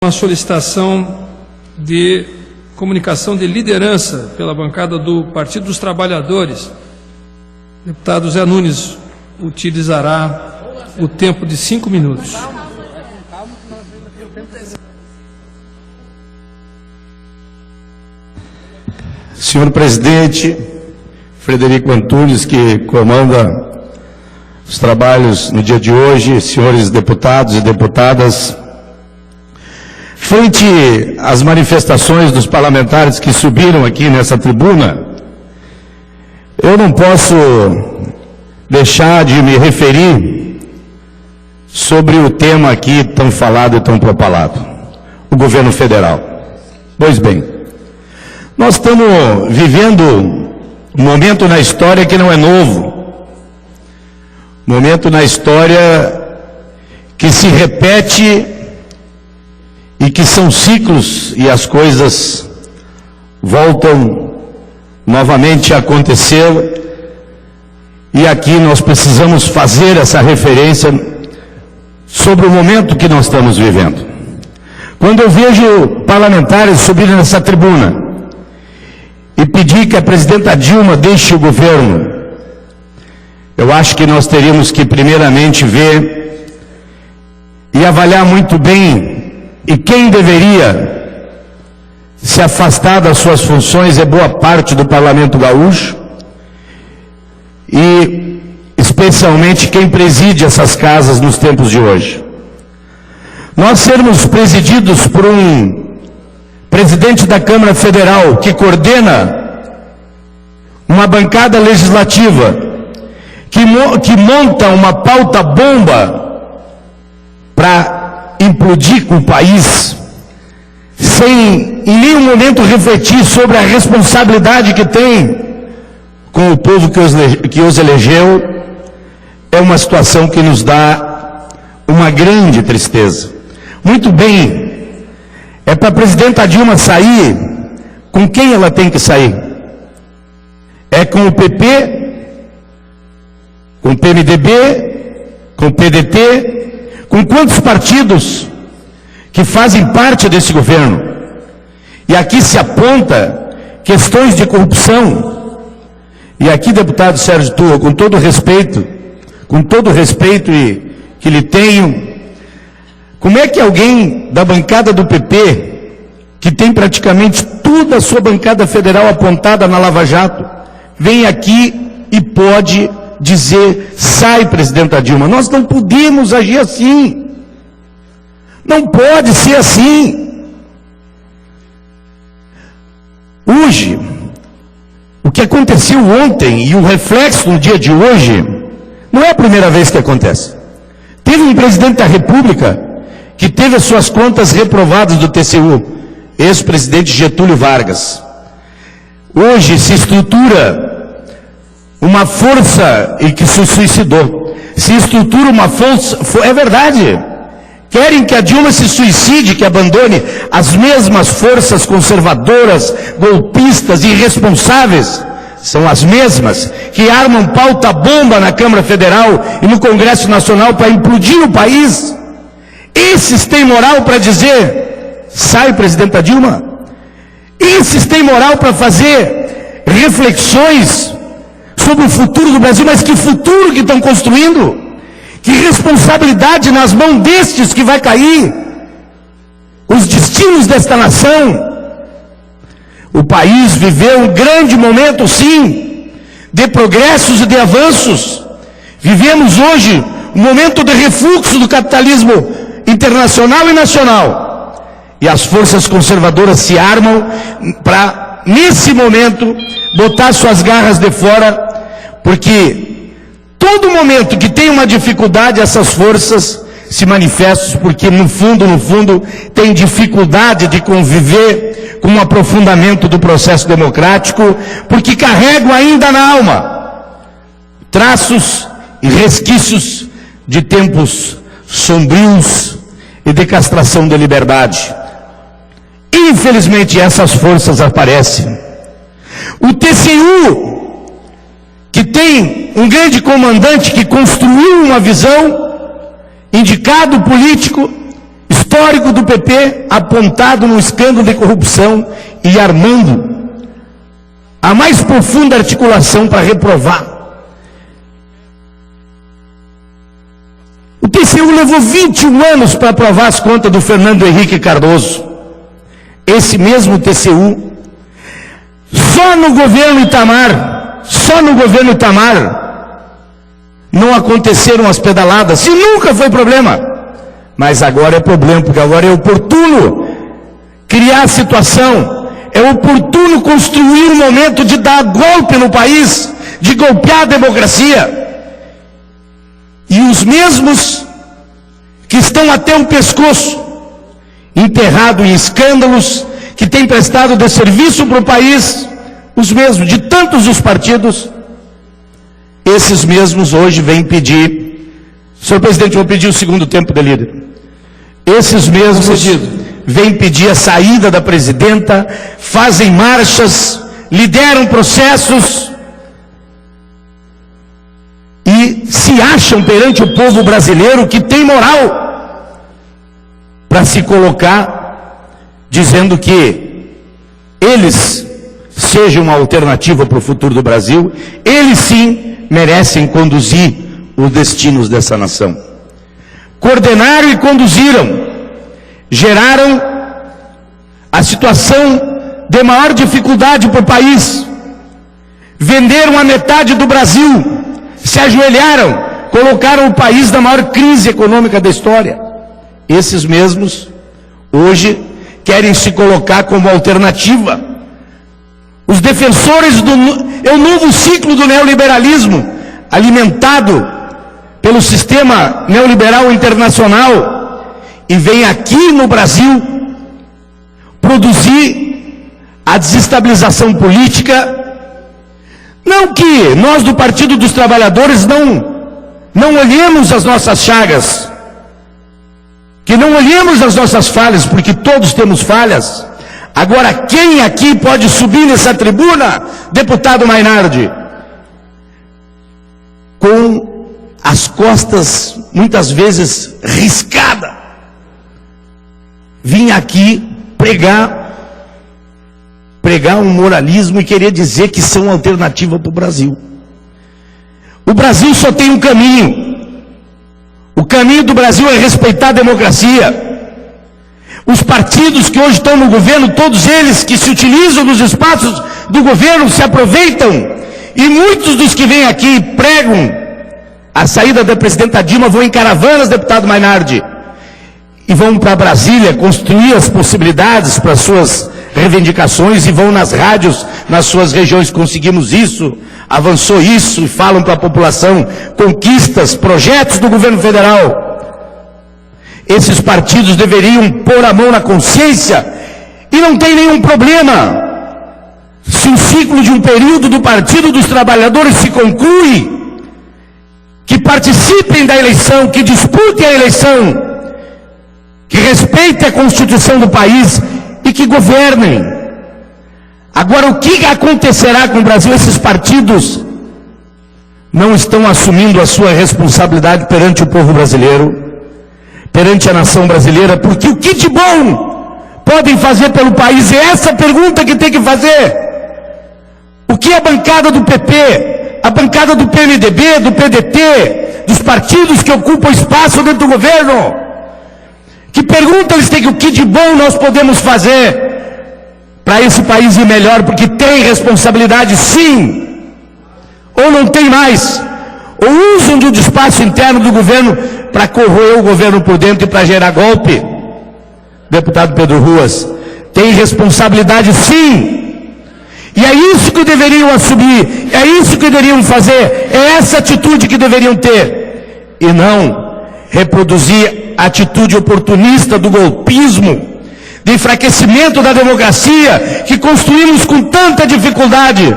Uma solicitação de comunicação de liderança pela bancada do Partido dos Trabalhadores. O deputado Zé Nunes utilizará o tempo de 5 minutos. Senhor presidente, Frederico Antunes, que comanda os trabalhos no dia de hoje, senhores deputados e deputadas, frente às manifestações dos parlamentares que subiram aqui nessa tribuna, eu não posso deixar de me referir sobre o tema aqui tão falado e tão propalado, o governo federal. Pois bem, nós estamos vivendo um momento na história que não é novo, um momento na história que se repete e que são ciclos e as coisas voltam novamente a acontecer, e aqui nós precisamos fazer essa referência sobre o momento que nós estamos vivendo. Quando eu vejo parlamentares subirem nessa tribuna e pedir que a presidenta Dilma deixe o governo, eu acho que nós teríamos que primeiramente ver e avaliar muito bem. E quem deveria se afastar das suas funções é boa parte do Parlamento Gaúcho, e especialmente quem preside essas casas nos tempos de hoje. Nós sermos presididos por um presidente da Câmara Federal que coordena uma bancada legislativa, que monta uma pauta bomba para implodir com o país, sem em nenhum momento refletir sobre a responsabilidade que tem com o povo que os elegeu, é uma situação que nos dá uma grande tristeza. Muito bem, é para a presidenta Dilma sair, com quem ela tem que sair? É com o PP, com o PMDB, com o PDT, com quantos partidos que fazem parte desse governo? E aqui se aponta questões de corrupção. E aqui, deputado Sérgio Tua, com todo respeito que lhe tenho, como é que alguém da bancada do PP, que tem praticamente toda a sua bancada federal apontada na Lava Jato, vem aqui e pode dizer: sai, presidenta Dilma? Nós não podemos agir assim. Não pode ser assim. Hoje, o que aconteceu ontem e o reflexo no dia de hoje, não é a primeira vez que acontece. Teve um presidente da República que teve as suas contas reprovadas do TCU, ex-presidente Getúlio Vargas. Hoje se estrutura uma força, e que se suicidou, se estrutura uma força, é verdade, querem que a Dilma se suicide, que abandone as mesmas forças conservadoras, golpistas, irresponsáveis, são as mesmas que armam pauta bomba na Câmara Federal e no Congresso Nacional para implodir o país. Esses têm moral para dizer: sai, presidenta Dilma? Esses têm moral para fazer reflexões sobre o futuro do Brasil? Mas que futuro que estão construindo? Que responsabilidade nas mãos destes que vai cair os destinos desta nação? O país viveu um grande momento, sim, de progressos e de avanços. Vivemos hoje um momento de refluxo do capitalismo internacional e nacional. E as forças conservadoras se armam para, nesse momento, botar suas garras de fora, porque todo momento que tem uma dificuldade, essas forças se manifestam, porque no fundo, tem dificuldade de conviver com um aprofundamento do processo democrático, porque carregam ainda na alma traços e resquícios de tempos sombrios e de castração da liberdade. Infelizmente essas forças aparecem. O TCU, que tem um grande comandante que construiu uma visão, indicado político, histórico do PP apontado no escândalo de corrupção e armando a mais profunda articulação para reprovar. O TCU levou 21 anos para aprovar as contas do Fernando Henrique Cardoso. Esse mesmo TCU, só no governo Itamar, não aconteceram as pedaladas, e nunca foi problema. Mas agora é problema, porque agora é oportuno criar a situação, é oportuno construir um momento de dar golpe no país, de golpear a democracia. E os mesmos que estão até o pescoço, enterrados em escândalos, que têm prestado de serviço para o país, os mesmos, de tantos os partidos, esses mesmos hoje vêm pedir, senhor presidente, eu vou pedir o segundo tempo de líder. Esses mesmos vêm pedir a saída da presidenta, fazem marchas, lideram processos e se acham perante o povo brasileiro que tem moral para se colocar dizendo que eles sejam uma alternativa para o futuro do Brasil, eles sim merecem conduzir os destinos dessa nação. Coordenaram e conduziram, geraram a situação de maior dificuldade para o país, venderam a metade do Brasil, se ajoelharam, colocaram o país na maior crise econômica da história. Esses mesmos, hoje, querem se colocar como alternativa. Os defensores do novo ciclo do neoliberalismo, alimentado pelo sistema neoliberal internacional, e vem aqui no Brasil produzir a desestabilização política. Não que nós do Partido dos Trabalhadores não olhemos as nossas chagas, que não olhemos as nossas falhas, porque todos temos falhas. Agora, quem aqui pode subir nessa tribuna, deputado Mainardi, com as costas muitas vezes riscadas, vir aqui pregar um moralismo e querer dizer que são alternativa para o Brasil? O Brasil só tem um caminho. O caminho do Brasil é respeitar a democracia. Os partidos que hoje estão no governo, todos eles que se utilizam dos espaços do governo, se aproveitam, e muitos dos que vêm aqui e pregam a saída da presidenta Dilma vão em caravanas, deputado Mainardi, e vão para Brasília construir as possibilidades para suas reivindicações, e vão nas rádios, nas suas regiões, conseguimos isso, avançou isso, e falam para a população conquistas, projetos do governo federal. Esses partidos deveriam pôr a mão na consciência, e não tem nenhum problema se o ciclo de um período do Partido dos Trabalhadores se conclui, que participem da eleição, que disputem a eleição, que respeitem a Constituição do país e que governem. Agora, o que acontecerá com o Brasil? Esses partidos não estão assumindo a sua responsabilidade perante o povo brasileiro, perante a nação brasileira, porque o que de bom podem fazer pelo país? É essa pergunta que tem que fazer. O que a bancada do PP, a bancada do PMDB, do PDT, dos partidos que ocupam espaço dentro do governo, que pergunta eles têm? O que de bom nós podemos fazer para esse país ir melhor? Porque tem responsabilidade, sim, ou não tem mais, ou usam do espaço interno do governo para corroer o governo por dentro e para gerar golpe. Deputado Pedro Ruas, tem responsabilidade, sim, e é isso que deveriam assumir, é isso que deveriam fazer, é essa atitude que deveriam ter, e não reproduzir a atitude oportunista do golpismo, de enfraquecimento da democracia, que construímos com tanta dificuldade,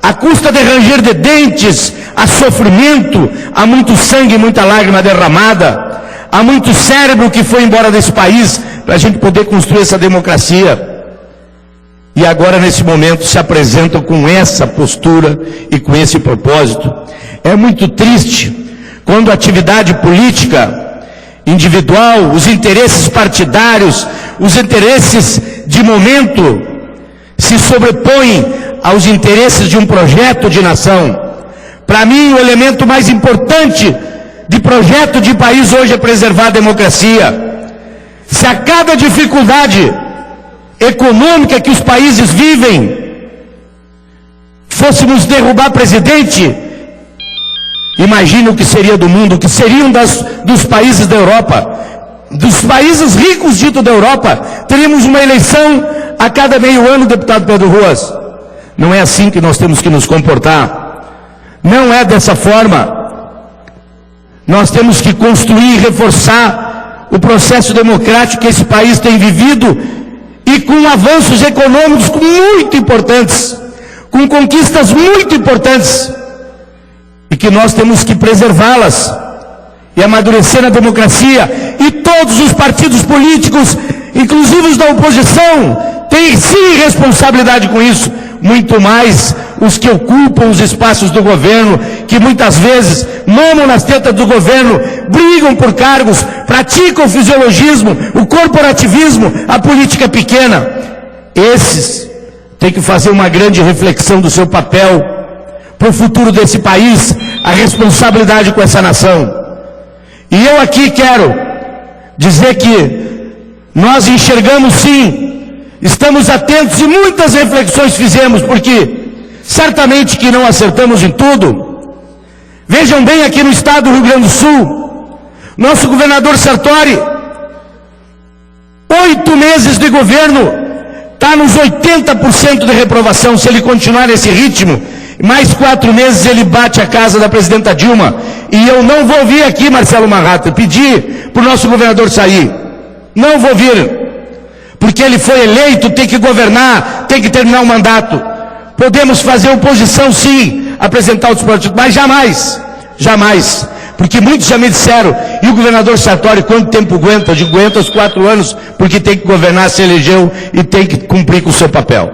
à custa de ranger de dentes, há sofrimento, há muito sangue e muita lágrima derramada, há muito cérebro que foi embora desse país para a gente poder construir essa democracia. E agora, nesse momento, se apresentam com essa postura e com esse propósito. É muito triste quando a atividade política individual, os interesses partidários, os interesses de momento, se sobrepõem aos interesses de um projeto de nação. Para mim, o elemento mais importante de projeto de país hoje é preservar a democracia. Se a cada dificuldade econômica que os países vivem, fôssemos derrubar presidente, imagine o que seria do mundo, o que seriam dos países da Europa, dos países ricos dito da Europa. Teríamos uma eleição a cada meio ano, deputado Pedro Ruas. Não é assim que nós temos que nos comportar. Não é dessa forma. Nós temos que construir e reforçar o processo democrático que esse país tem vivido, e com avanços econômicos muito importantes, com conquistas muito importantes, e que nós temos que preservá-las e amadurecer a democracia. E todos os partidos políticos, inclusive os da oposição, têm sim responsabilidade com isso, muito mais os que ocupam os espaços do governo, que muitas vezes mamam nas tetas do governo, brigam por cargos, praticam o fisiologismo, o corporativismo, a política pequena. Esses têm que fazer uma grande reflexão do seu papel para o futuro desse país, a responsabilidade com essa nação. E eu aqui quero dizer que nós enxergamos sim, estamos atentos e muitas reflexões fizemos, porque certamente que não acertamos em tudo. Vejam bem, aqui no estado do Rio Grande do Sul, nosso governador Sartori, 8 meses de governo, está nos 80% de reprovação. Se ele continuar nesse ritmo, mais 4 meses ele bate a casa da presidenta Dilma. E eu não vou vir aqui, Marcelo Marrata, pedir para o nosso governador sair. Não vou vir. Porque ele foi eleito, tem que governar, tem que terminar o mandato. Podemos fazer oposição sim, apresentar outros projetos, mas jamais. Porque muitos já me disseram, e o governador Sartori quanto tempo aguenta? Eu digo, aguenta os 4 anos, porque tem que governar, se elegeu e tem que cumprir com o seu papel.